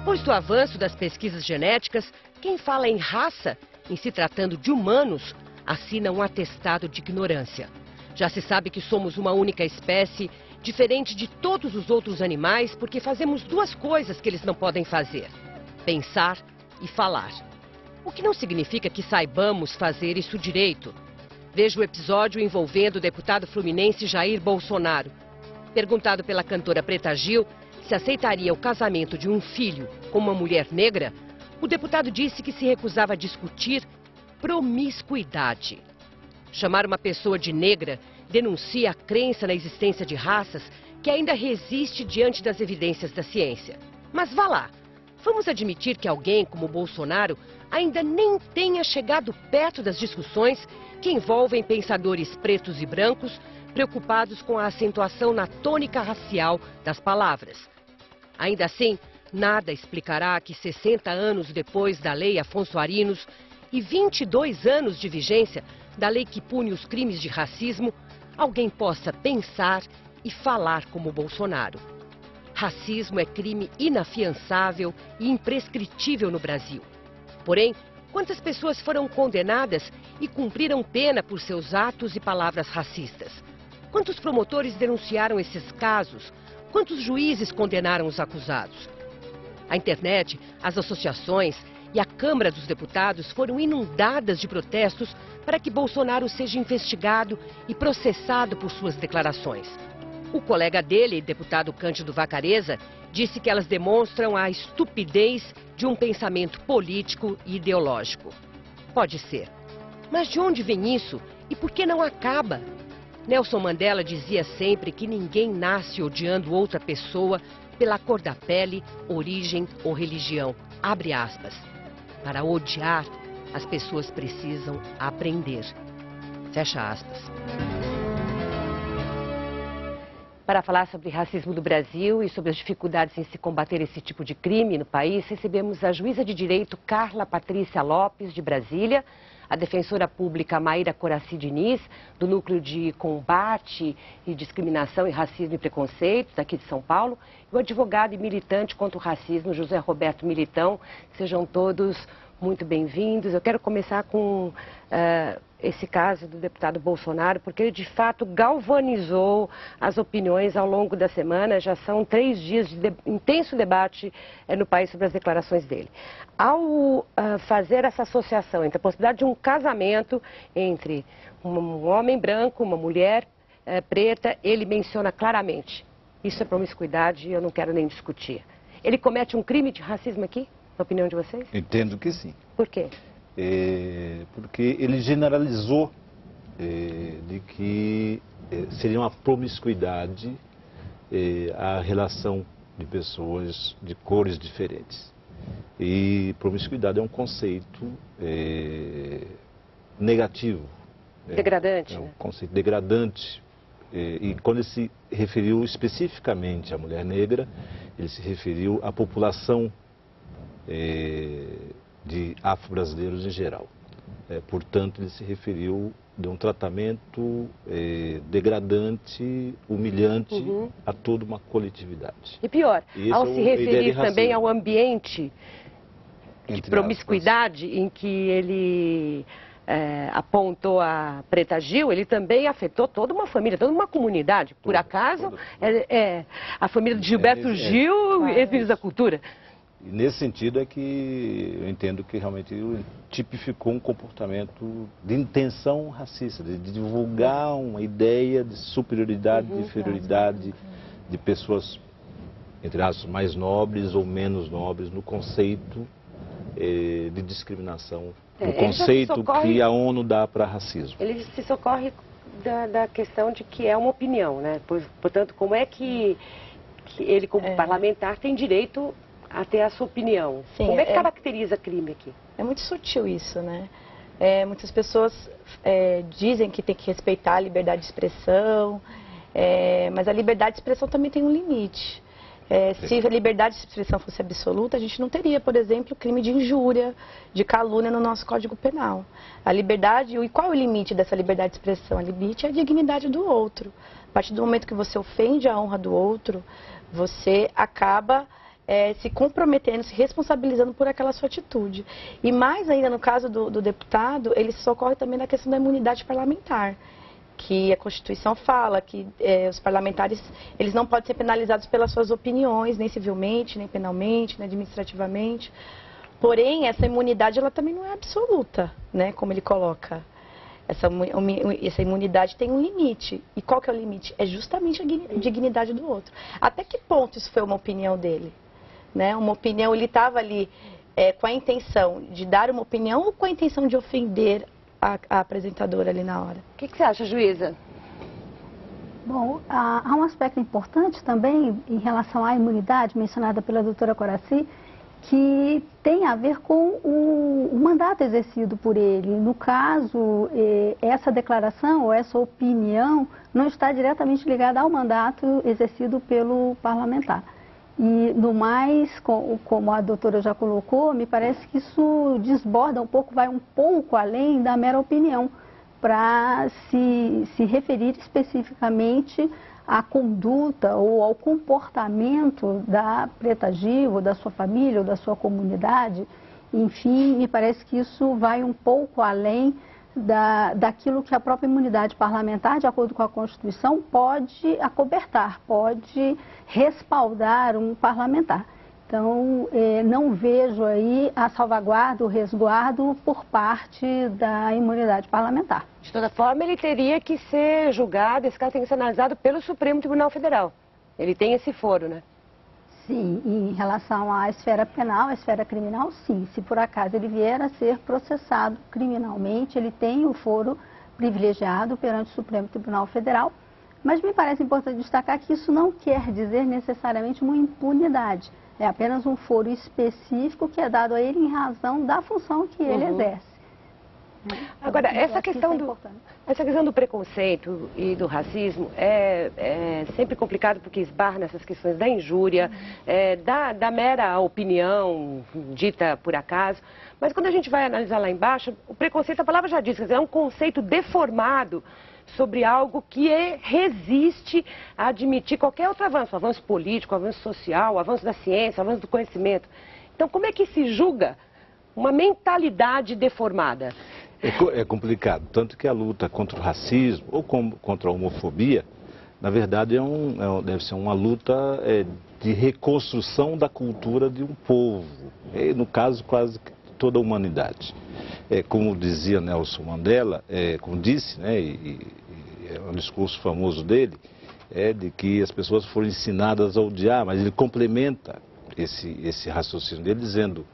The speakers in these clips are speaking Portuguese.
Depois do avanço das pesquisas genéticas, quem fala em raça, em se tratando de humanos, assina um atestado de ignorância. Já se sabe que somos uma única espécie, diferente de todos os outros animais, porque fazemos duas coisas que eles não podem fazer: pensar e falar. O que não significa que saibamos fazer isso direito. Veja o episódio envolvendo o deputado fluminense Jair Bolsonaro. Perguntado pela cantora Preta Gil se aceitaria o casamento de um filho com uma mulher negra, o deputado disse que se recusava a discutir promiscuidade. Chamar uma pessoa de negra denuncia a crença na existência de raças que ainda resiste diante das evidências da ciência. Mas vá lá, vamos admitir que alguém como Bolsonaro ainda nem tenha chegado perto das discussões que envolvem pensadores pretos e brancos preocupados com a acentuação na tônica racial das palavras. Ainda assim, nada explicará que 60 anos depois da Lei Afonso Arinos e 22 anos de vigência da lei que pune os crimes de racismo, alguém possa pensar e falar como Bolsonaro. Racismo é crime inafiançável e imprescritível no Brasil. Porém, quantas pessoas foram condenadas e cumpriram pena por seus atos e palavras racistas? Quantos promotores denunciaram esses casos? Quantos juízes condenaram os acusados? A internet, as associações e a Câmara dos Deputados foram inundadas de protestos para que Bolsonaro seja investigado e processado por suas declarações. O colega dele, deputado Cândido Vacarezza, disse que elas demonstram a estupidez de um pensamento político e ideológico. Pode ser. Mas de onde vem isso e por que não acaba? Nelson Mandela dizia sempre que ninguém nasce odiando outra pessoa pela cor da pele, origem ou religião. Abre aspas. Para odiar, as pessoas precisam aprender. Fecha aspas. Para falar sobre racismo no Brasil e sobre as dificuldades em se combater esse tipo de crime no país, recebemos a juíza de direito Carla Patrícia Lopes, de Brasília, a defensora pública Maíra Coraci Diniz, do Núcleo de Combate e Discriminação e Racismo e Preconceito, daqui de São Paulo, e o advogado e militante contra o racismo, José Roberto Militão. Sejam todos muito bem-vindos. Eu quero começar com esse caso do deputado Bolsonaro, porque ele de fato galvanizou as opiniões ao longo da semana. Já são 3 dias de intenso debate no país sobre as declarações dele. Ao fazer essa associação entre a possibilidade de um casamento entre um homem branco, uma mulher preta, ele menciona claramente: isso é promiscuidade e eu não quero nem discutir. Ele comete um crime de racismo aqui, na opinião de vocês? Entendo que sim. Por quê? Porque ele generalizou de que seria uma promiscuidade a relação de pessoas de cores diferentes. E promiscuidade é um conceito negativo. Degradante. É um conceito degradante. E quando ele se referiu especificamente à mulher negra, ele se referiu à população de afro-brasileiros em geral. Portanto, ele se referiu de um tratamento degradante, humilhante a toda uma coletividade. E pior, ao se referir também ao ambiente de promiscuidade em que ele apontou a Preta Gil, ele também afetou toda uma família, toda uma comunidade. Por acaso, a família de Gilberto Gil, ex-ministro da Cultura. E nesse sentido é que eu entendo que realmente tipificou um comportamento de intenção racista, de divulgar uma ideia de superioridade, de inferioridade de pessoas, entre aspas, mais nobres ou menos nobres, no conceito de discriminação, no conceito que a ONU dá para racismo. Ele se socorre da questão de que é uma opinião, né? Portanto, como é que ele, como parlamentar, tem direito a ter a sua opinião? Sim, como é que caracteriza crime aqui? É muito sutil isso, né? Muitas pessoas dizem que tem que respeitar a liberdade de expressão, mas a liberdade de expressão também tem um limite. Se a liberdade de expressão fosse absoluta, a gente não teria, por exemplo, crime de injúria, de calúnia no nosso Código Penal. A liberdade, e qual é o limite dessa liberdade de expressão? O limite é a dignidade do outro. A partir do momento que você ofende a honra do outro, você acaba se comprometendo, se responsabilizando por aquela sua atitude. E mais ainda no caso do deputado, ele socorre também na questão da imunidade parlamentar, que a Constituição fala que os parlamentares eles não podem ser penalizados pelas suas opiniões, nem civilmente, nem penalmente, nem administrativamente. Porém, essa imunidade ela também não é absoluta, né, como ele coloca. Essa imunidade tem um limite. E qual que é o limite? É justamente a dignidade do outro. Até que ponto isso foi uma opinião dele? Né? Uma opinião, ele estava ali com a intenção de dar uma opinião ou com a intenção de ofender a apresentadora ali na hora? O que você acha, juíza? Bom, há um aspecto importante também em relação à imunidade mencionada pela doutora Coraci, que tem a ver com o mandato exercido por ele. No caso, essa declaração ou essa opinião não está diretamente ligada ao mandato exercido pelo parlamentar. E, no mais, como a doutora já colocou, me parece que isso desborda um pouco, vai um pouco além da mera opinião, para se referir especificamente à conduta ou ao comportamento da Preta Gil, ou da sua família, ou da sua comunidade. Enfim, me parece que isso vai um pouco além daquilo que a própria imunidade parlamentar, de acordo com a Constituição, pode acobertar, pode respaldar um parlamentar. Então, não vejo aí a salvaguarda, o resguardo por parte da imunidade parlamentar. De toda forma, ele teria que ser julgado, esse caso tem que ser analisado pelo Supremo Tribunal Federal. Ele tem esse foro, né? Sim, em relação à esfera penal, à esfera criminal, sim. Se por acaso ele vier a ser processado criminalmente, ele tem o foro privilegiado perante o Supremo Tribunal Federal. Mas me parece importante destacar que isso não quer dizer necessariamente uma impunidade. É apenas um foro específico que é dado a ele em razão da função que ele exerce. Agora, essa questão do preconceito e do racismo é sempre complicado porque esbarra nessas questões da injúria, da mera opinião dita por acaso. Mas quando a gente vai analisar lá embaixo, o preconceito, a palavra já diz, quer dizer, é um conceito deformado sobre algo que resiste a admitir qualquer outro avanço político, avanço social, avanço da ciência, avanço do conhecimento. Então, como é que se julga uma mentalidade deformada? É complicado, tanto que a luta contra o racismo ou contra a homofobia, na verdade, deve ser uma luta de reconstrução da cultura de um povo, no caso quase toda a humanidade. Como dizia Nelson Mandela, como disse, né, e é um discurso famoso dele, de que as pessoas foram ensinadas a odiar, mas ele complementa esse raciocínio dele dizendo: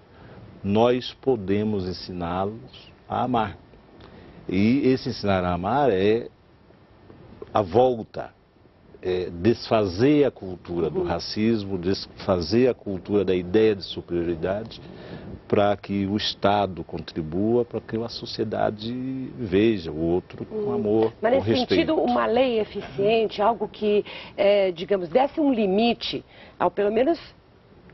nós podemos ensiná-los a amar. E esse ensinar a amar é a volta, desfazer a cultura do racismo, desfazer a cultura da ideia de superioridade, para que o Estado contribua, para que a sociedade veja o outro com amor, Mas com nesse respeito. sentido, uma lei eficiente, algo que, digamos, desse um limite ao pelo menos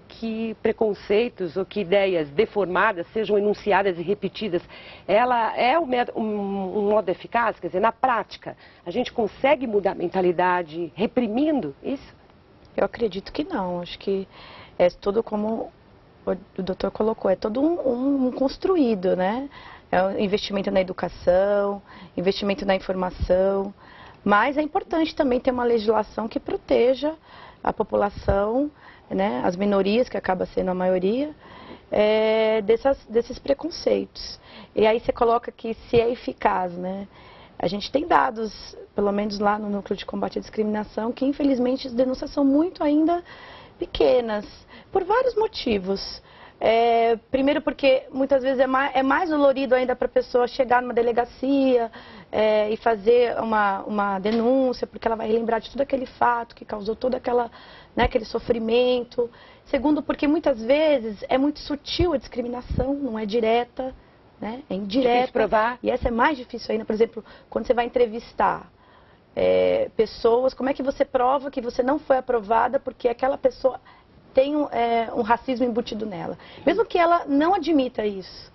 que preconceitos ou que ideias deformadas sejam enunciadas e repetidas, ela é um modo eficaz? Quer dizer, na prática, a gente consegue mudar a mentalidade reprimindo isso? Eu acredito que não. Acho que é tudo como o doutor colocou, é todo um construído, né? É um investimento na educação, investimento na informação, mas é importante também ter uma legislação que proteja a população, né, as minorias, que acaba sendo a maioria, desses preconceitos. E aí você coloca que se é eficaz, né? A gente tem dados, pelo menos lá no Núcleo de Combate à Discriminação, que infelizmente as denúncias são muito ainda pequenas, por vários motivos. Primeiro porque muitas vezes é mais dolorido ainda para a pessoa chegar numa delegacia e fazer uma denúncia, porque ela vai relembrar de todo aquele fato que causou todo aquele sofrimento. Segundo, porque muitas vezes é muito sutil a discriminação, não é direta, né? É indireta. Difícil provar. E essa é mais difícil ainda. Por exemplo, quando você vai entrevistar pessoas, como é que você prova que você não foi aprovada porque aquela pessoa tem um racismo embutido nela? Mesmo que ela não admita isso.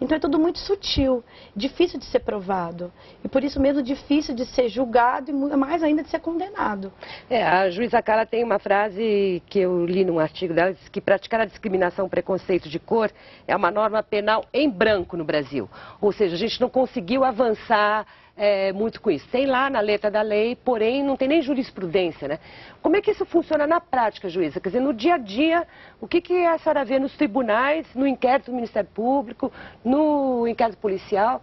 Então é tudo muito sutil, difícil de ser provado. E por isso mesmo difícil de ser julgado e mais ainda de ser condenado. A juíza Carla tem uma frase que eu li num artigo dela, diz que praticar a discriminação, preconceito de cor é uma norma penal em branco no Brasil. Ou seja, a gente não conseguiu avançar muito com isso. Tem lá na letra da lei, porém não tem nem jurisprudência, né? Como é que isso funciona na prática, juíza? Quer dizer, no dia a dia, o que a senhora vê nos tribunais, no inquérito do Ministério Público, no inquérito policial?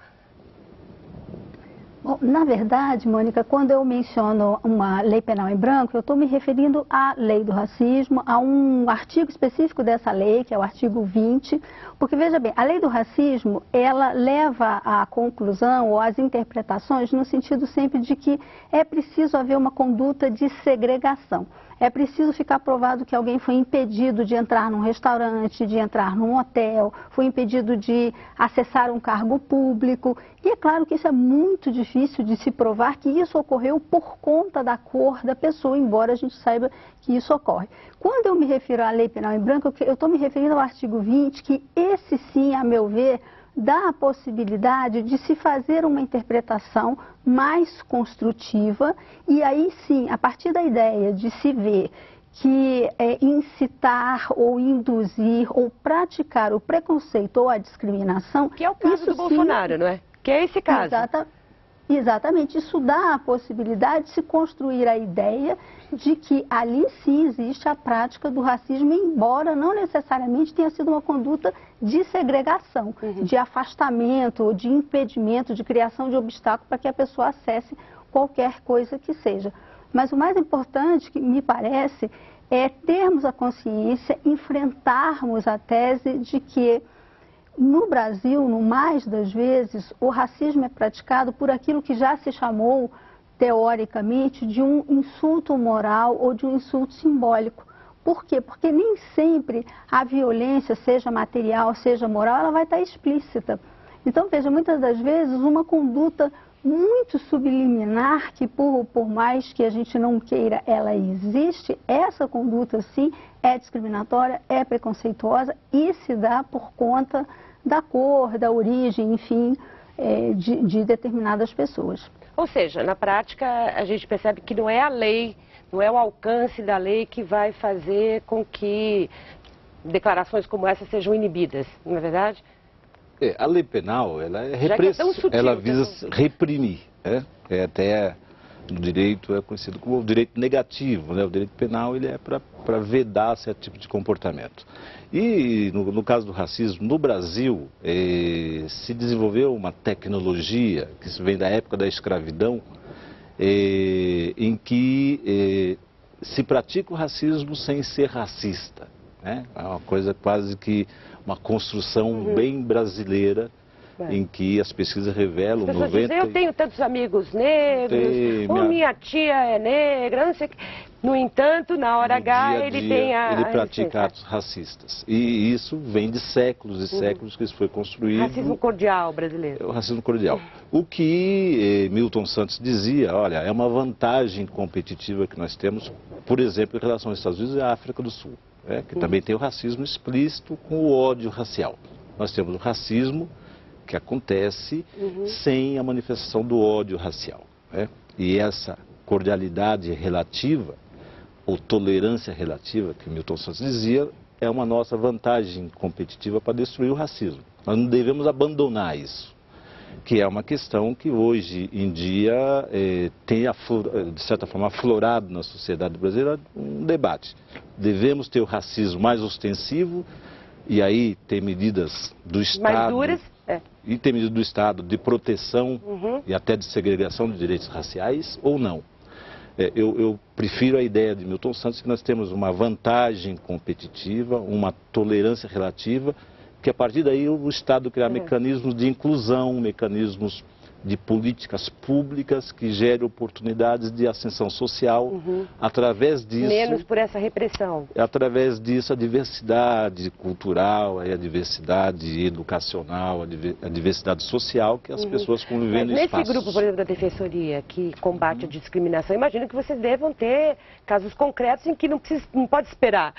Bom, na verdade, Mônica, quando eu menciono uma lei penal em branco, eu estou me referindo à lei do racismo, a um artigo específico dessa lei, que é o artigo 20, porque, veja bem, a lei do racismo, ela leva à conclusão ou às interpretações no sentido sempre de que é preciso haver uma conduta de segregação. É preciso ficar provado que alguém foi impedido de entrar num restaurante, de entrar num hotel, foi impedido de acessar um cargo público. E é claro que isso é muito difícil de se provar que isso ocorreu por conta da cor da pessoa, embora a gente saiba que isso ocorre. Quando eu me refiro à lei penal em branco, eu estou me referindo ao artigo 20, que esse sim, a meu ver, dá a possibilidade de se fazer uma interpretação mais construtiva e aí sim, a partir da ideia de se ver que incitar ou induzir ou praticar o preconceito ou a discriminação... Que é o caso do Bolsonaro, não é? Que é esse caso. Exatamente, isso dá a possibilidade de se construir a ideia de que ali sim existe a prática do racismo, embora não necessariamente tenha sido uma conduta de segregação, de afastamento, ou de impedimento, de criação de obstáculo para que a pessoa acesse qualquer coisa que seja. Mas o mais importante, que me parece, é termos a consciência, enfrentarmos a tese de que no Brasil, no mais das vezes, o racismo é praticado por aquilo que já se chamou, teoricamente, de um insulto moral ou de um insulto simbólico. Por quê? Porque nem sempre a violência, seja material, seja moral, ela vai estar explícita. Então, veja, muitas das vezes, uma conduta muito subliminar, que por mais que a gente não queira, ela existe, essa conduta, sim, é discriminatória, é preconceituosa e se dá por conta da cor, da origem, enfim, de determinadas pessoas. Ou seja, na prática, a gente percebe que não é a lei, não é o alcance da lei que vai fazer com que declarações como essa sejam inibidas, não é verdade? A lei penal, ela ela visa reprimir, até no direito é conhecido como o direito negativo, né? O direito penal ele é para vedar certo tipo de comportamento. E no caso do racismo, no Brasil, se desenvolveu uma tecnologia, que isso vem da época da escravidão, em que se pratica o racismo sem ser racista, né? É uma coisa quase que uma construção bem brasileira, em que as pesquisas revelam... As pessoas dizem, eu tenho tantos amigos negros, minha tia é negra, não sei o que. No entanto, na hora H, ele tem ele pratica atos racistas. E isso vem de séculos e séculos que isso foi construído. Racismo cordial brasileiro. O racismo cordial. O que Milton Santos dizia, olha, é uma vantagem competitiva que nós temos, por exemplo, em relação aos Estados Unidos e à África do Sul, que também tem o racismo explícito com o ódio racial. Nós temos o racismo que acontece sem a manifestação do ódio racial, E essa cordialidade relativa, ou tolerância relativa, que Milton Santos dizia, é uma nossa vantagem competitiva para destruir o racismo. Nós não devemos abandonar isso, que é uma questão que hoje em dia tem, de certa forma, aflorado na sociedade brasileira um debate. Devemos ter o racismo mais ostensivo, e aí tem medidas do Estado... Mais duras? E tem medidas do Estado de proteção e até de segregação de direitos raciais ou não? Eu prefiro a ideia de Milton Santos que nós temos uma vantagem competitiva, uma tolerância relativa, que a partir daí o Estado criar mecanismos de inclusão, mecanismos de políticas públicas que gerem oportunidades de ascensão social, através disso... Menos por essa repressão. Através disso, a diversidade cultural, a diversidade educacional, a diversidade social que as pessoas convivendo em espaços. Nesse grupo, por exemplo, da Defensoria, que combate a discriminação, imagino que vocês devam ter casos concretos em que não pode esperar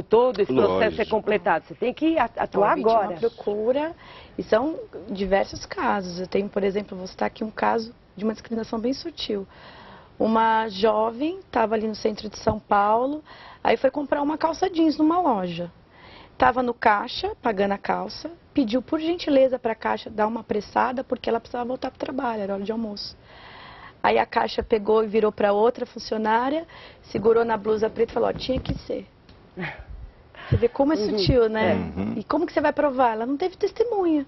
todo esse processo ser completado. Você tem que atuar agora. Uma procura, e são diversos casos. Eu tenho, por exemplo, vou citar aqui um caso de uma discriminação bem sutil. Uma jovem estava ali no centro de São Paulo, aí foi comprar uma calça jeans numa loja. Estava no caixa, pagando a calça, pediu por gentileza para a caixa dar uma apressada, porque ela precisava voltar para o trabalho, era hora de almoço. Aí a caixa pegou e virou para outra funcionária, segurou na blusa preta e falou, ó, tinha que ser. Você vê como é sutil, né? E como que você vai provar? Ela não teve testemunha,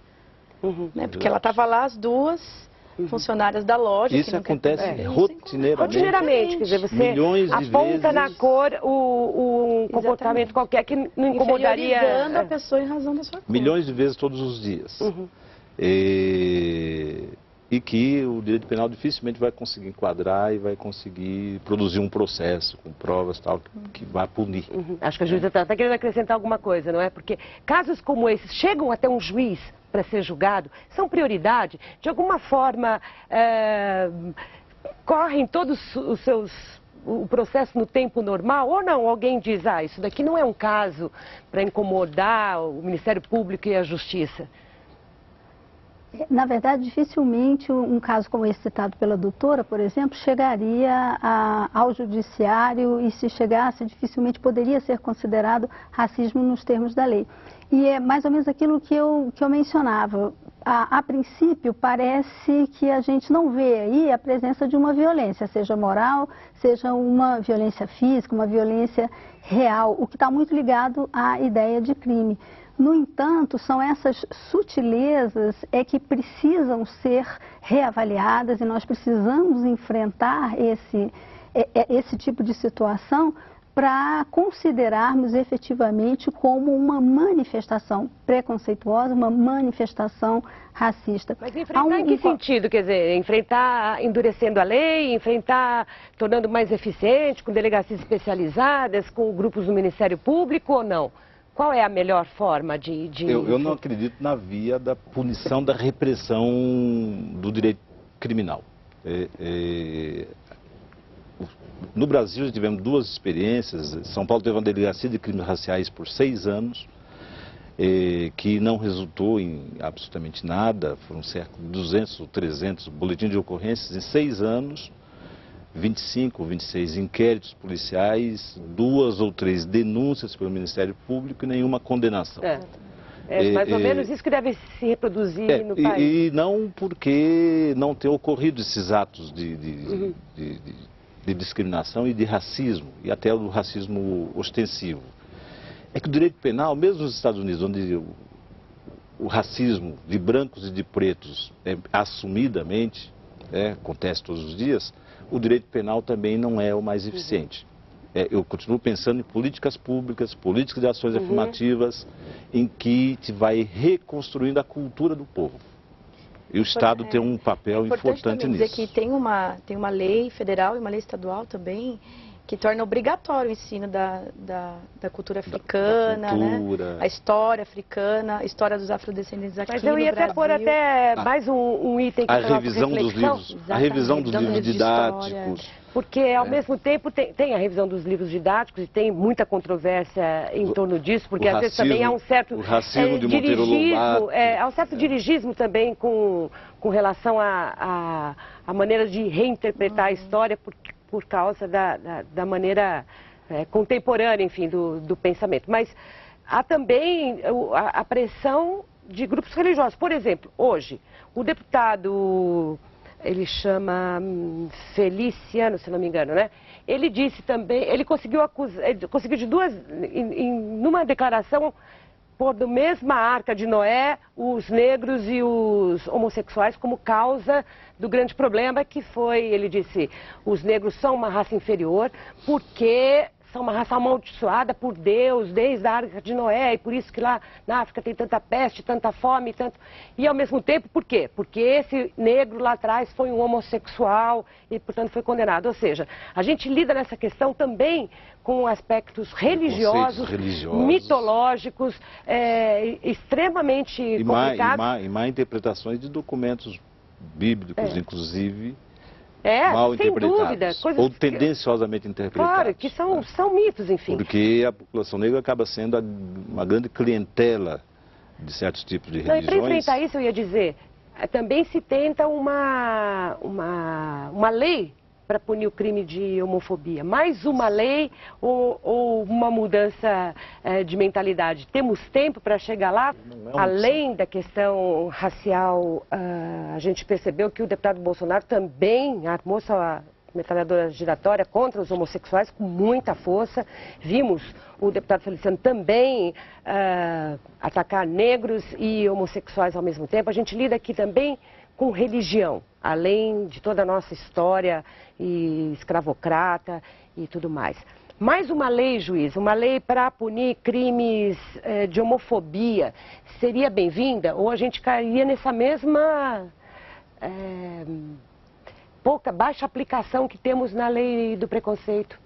né? Porque ela estava lá, as duas funcionárias da loja. Isso acontece rotineiramente. Quer dizer, você aponta na cor um comportamento qualquer que não incomodaria... Inferiorizando a pessoa em razão da sua cor. Milhões de vezes todos os dias. E que o direito penal dificilmente vai conseguir enquadrar e vai conseguir produzir um processo com provas tal que vai punir. Acho que a juíza está querendo acrescentar alguma coisa, não é? Porque casos como esses chegam até um juiz para ser julgado, são prioridade, de alguma forma correm todos o processo no tempo normal, ou não? Alguém diz, isso daqui não é um caso para incomodar o Ministério Público e a Justiça. Na verdade, dificilmente um caso como esse citado pela doutora, por exemplo, chegaria ao judiciário e, se chegasse, dificilmente poderia ser considerado racismo nos termos da lei. E é mais ou menos aquilo que eu mencionava. A princípio, parece que a gente não vê aí a presença de uma violência, seja moral, seja uma violência física, uma violência real, o que está muito ligado à ideia de crime. No entanto, são essas sutilezas que precisam ser reavaliadas e nós precisamos enfrentar esse tipo de situação para considerarmos efetivamente como uma manifestação preconceituosa, uma manifestação racista. Mas enfrentar em que sentido? Quer dizer, enfrentar endurecendo a lei, enfrentar tornando mais eficiente, com delegacias especializadas, com grupos do Ministério Público ou não? Qual é a melhor forma de... Eu não acredito na via da punição, da repressão do direito criminal. No Brasil, tivemos duas experiências. São Paulo teve uma delegacia de crimes raciais por 6 anos, que não resultou em absolutamente nada. Foram cerca de 200 ou 300 boletins de ocorrências em 6 anos. 25 ou 26 inquéritos policiais, 2 ou 3 denúncias pelo Ministério Público e nenhuma condenação. Mais ou menos isso que deve se reproduzir no país. E não porque não tenham ocorrido esses atos de discriminação e de racismo, e até do racismo ostensivo. É que o direito penal, mesmo nos Estados Unidos, onde o racismo de brancos e de pretos é assumidamente, acontece todos os dias, o direito penal também não é o mais eficiente. Eu continuo pensando em políticas públicas, políticas de ações afirmativas, em que te vai reconstruindo a cultura do povo. E o Estado tem um papel importante nisso. Dizer que tem uma lei federal e uma lei estadual também que torna obrigatório o ensino da cultura africana, a história africana, a história dos afrodescendentes aqui no Brasil. Mas eu ia até pôr mais um item que a revisão dos livros, a revisão dos livros didáticos. Porque, ao mesmo tempo, tem a revisão dos livros didáticos e tem muita controvérsia em torno disso, porque às vezes também há um certo dirigismo, há um certo dirigismo também com relação à maneira de reinterpretar a história, por causa da maneira contemporânea, enfim, do pensamento. Mas há também a pressão de grupos religiosos. Por exemplo, hoje, o deputado, ele chama Feliciano, se não me engano, né? Ele disse também, ele conseguiu de duas, numa declaração, pôr da mesma arca de Noé os negros e os homossexuais como causa do grande problema que foi, ele disse, os negros são uma raça inferior porque são uma raça amaldiçoada por Deus desde a arca de Noé e por isso que lá na África tem tanta peste, tanta fome, e ao mesmo tempo, por quê? Porque esse negro lá atrás foi um homossexual e portanto foi condenado. Ou seja, a gente lida nessa questão também com aspectos religiosos, mitológicos, extremamente complicados. E má interpretações de documentos bíblicos, inclusive, mal sem interpretados. dúvida, coisas ou tendenciosamente interpretados. Claro, que são mitos, enfim. Porque a população negra acaba sendo uma grande clientela de certos tipos de religiões. E para enfrentar isso, eu ia dizer, também se tenta uma lei para punir o crime de homofobia. Mais uma lei ou uma mudança de mentalidade? Temos tempo para chegar lá? Além da questão racial, a gente percebeu que o deputado Bolsonaro também armou sua metralhadora giratória contra os homossexuais com muita força. Vimos o deputado Feliciano também atacar negros e homossexuais ao mesmo tempo. A gente lida aqui também com religião, além de toda a nossa história e escravocrata e tudo mais. Mais uma lei, juiz, uma lei para punir crimes de homofobia, seria bem-vinda? Ou a gente cairia nessa mesma baixa aplicação que temos na lei do preconceito?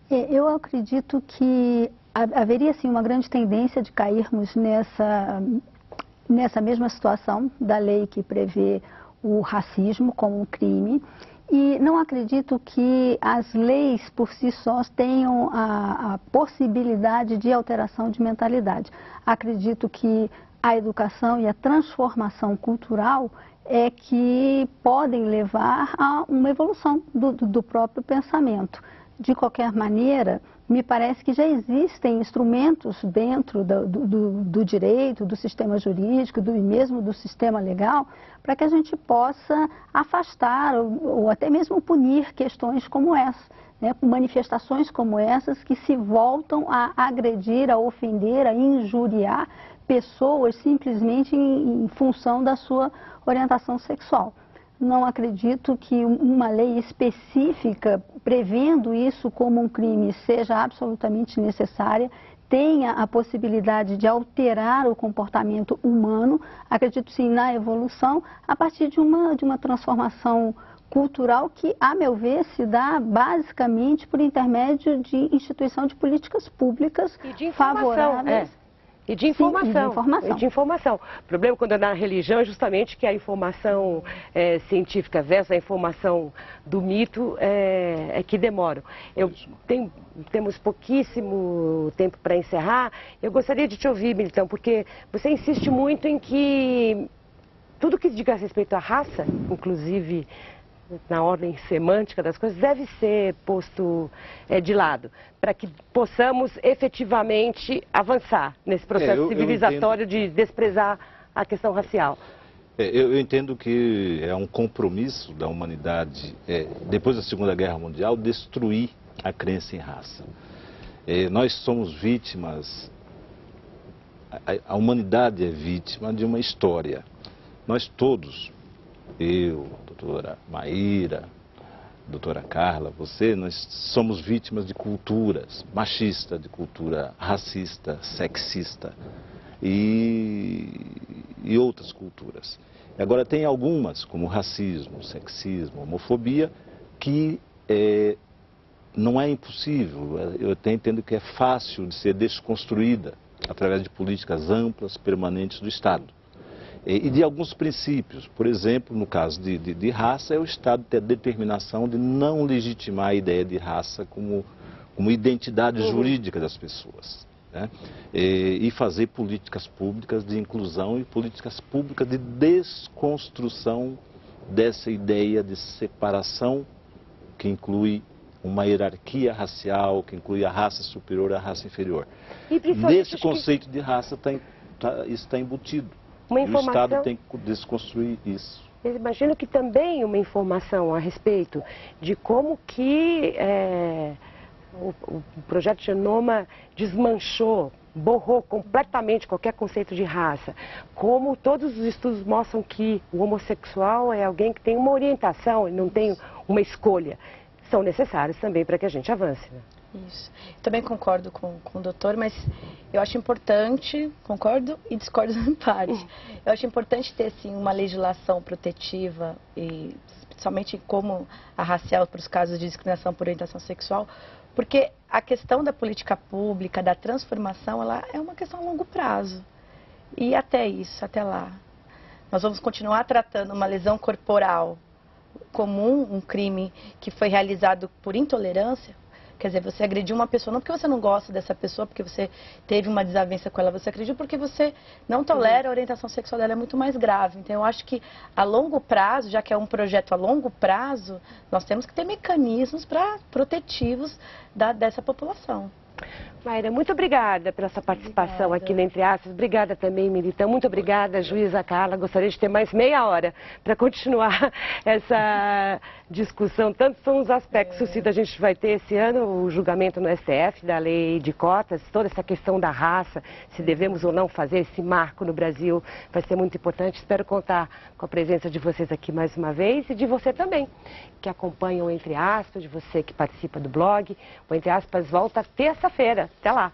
Eu acredito que haveria sim uma grande tendência de cairmos nessa mesma situação da lei que prevê o racismo como um crime. E não acredito que as leis por si sós tenham a possibilidade de alteração de mentalidade. Acredito que a educação e a transformação cultural é que podem levar a uma evolução do próprio pensamento. De qualquer maneira, me parece que já existem instrumentos dentro do direito, do sistema jurídico e mesmo do sistema legal, para que a gente possa afastar ou até mesmo punir questões como essa, né, com manifestações como essas que se voltam a agredir, a ofender, a injuriar pessoas simplesmente em função da sua orientação sexual. Não acredito que uma lei específica prevendo isso como um crime seja absolutamente necessária, tenha a possibilidade de alterar o comportamento humano. Acredito sim na evolução a partir de uma transformação cultural que, a meu ver, se dá basicamente por intermédio de instituição de políticas públicas e de favoráveis. E de informação. Sim, e de informação. O problema quando é na religião é justamente que a informação científica versus a informação do mito é que demoram. Temos pouquíssimo tempo para encerrar. Eu gostaria de te ouvir, Militão, porque você insiste muito em que tudo que diga respeito à raça, inclusive na ordem semântica das coisas, deve ser posto de lado, para que possamos efetivamente avançar nesse processo civilizatório de desprezar a questão racial. Eu entendo que é um compromisso da humanidade, depois da Segunda Guerra Mundial, destruir a crença em raça. Nós somos vítimas, a humanidade é vítima de uma história. Nós todos, eu, doutora Maíra, doutora Carla, você, nós somos vítimas de culturas machistas, de cultura racista, sexista e outras culturas. Agora tem algumas, como racismo, sexismo, homofobia, que não é impossível, eu até entendo que é fácil de ser desconstruída através de políticas amplas, permanentes do Estado. E de alguns princípios, por exemplo, no caso de raça, é o Estado ter a determinação de não legitimar a ideia de raça como identidade jurídica das pessoas, né? E fazer políticas públicas de inclusão e políticas públicas de desconstrução dessa ideia de separação que inclui uma hierarquia racial, que inclui a raça superior e a raça inferior. Nesse conceito de raça isso está embutido. E o Estado tem que desconstruir isso. Eu imagino que também uma informação a respeito de como que o projeto Genoma desmanchou, borrou completamente qualquer conceito de raça. Como todos os estudos mostram que o homossexual é alguém que tem uma orientação e não tem uma escolha. São necessários também para que a gente avance, né? Isso. Também concordo com o doutor, mas eu acho importante, concordo e discordo em parte. Eu acho importante ter, sim, uma legislação protetiva, e principalmente como a racial para os casos de discriminação por orientação sexual, porque a questão da política pública, da transformação, ela é uma questão a longo prazo. E até isso, até lá, nós vamos continuar tratando uma lesão corporal comum um crime que foi realizado por intolerância, quer dizer, você agrediu uma pessoa não porque você não gosta dessa pessoa, porque você teve uma desavença com ela, você agrediu porque você não tolera a orientação sexual dela, é muito mais grave. Então eu acho que a longo prazo, já que é um projeto a longo prazo, nós temos que ter mecanismos protetivos dessa população. Mayra, muito obrigada pela sua participação aqui no Entre Aspas. Obrigada também, Militão. Muito obrigada, juíza Carla. Gostaria de ter mais meia hora para continuar essa discussão. Tantos são os aspectos que a gente vai ter esse ano, o julgamento no STF da lei de cotas, toda essa questão da raça, se devemos ou não fazer esse marco no Brasil, vai ser muito importante. Espero contar com a presença de vocês aqui mais uma vez e de você também, que acompanha o Entre Aspas, de você que participa do blog. O Entre Aspas volta terça-feira. Até lá!